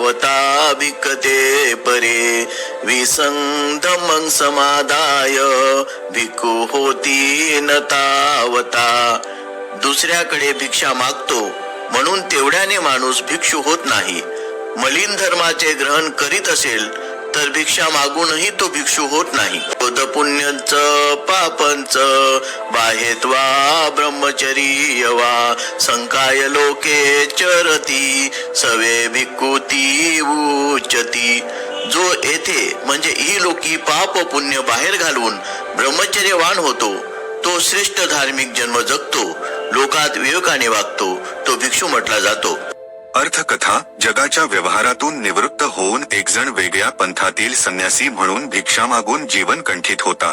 तावता भिक्खते परे विसंधमं समादाय भिक्खू होती न तावता. दुसऱ्याकडे भिक्षा मागतो म्हणून तेवढ्याने माणूस भिक्षू होत नाही. मलिन धर्माचे ग्रहण करीत असेल तर भिक्षा मागूनही तो भिक्षू होत नाही. पुण्यंच पापंच बाहेत्वा ब्रह्मचर्य वा संकाय लोके चरती सवे भिक्खुती उच्यती. जो येथे म्हणजे ही लोकी पाप पुण्य बाहेर घालून ब्रह्मचर्यवान होतो तो श्रेष्ठ धार्मिक जन्म जगतो, लोकात विवेकाने वागतो, तो भिक्षू म्हटला जातो. अर्थकथा. जगाच्या व्यवहारातून निवृत्त होऊन एकजण वेगळ्या पंथातील संन्यासी म्हणून भिक्षा मागून जीवन कंठित होता.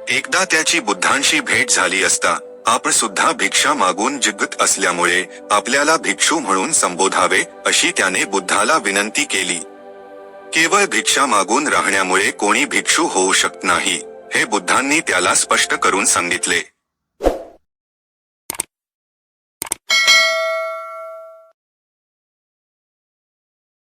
एकदा त्याची बुद्धांशी भेट झाली असता आपण सुद्धा भिक्षा मागून जिगत असल्यामुळे आपल्याला भिक्षू म्हणून संबोधावे अशी त्याने बुद्धाला विनंती केली. केवळ भिक्षा मागून राहण्यामुळे कोणी भिक्षू होऊ शकत नाही हे बुद्धांनी त्याला स्पष्ट करून सांगितले.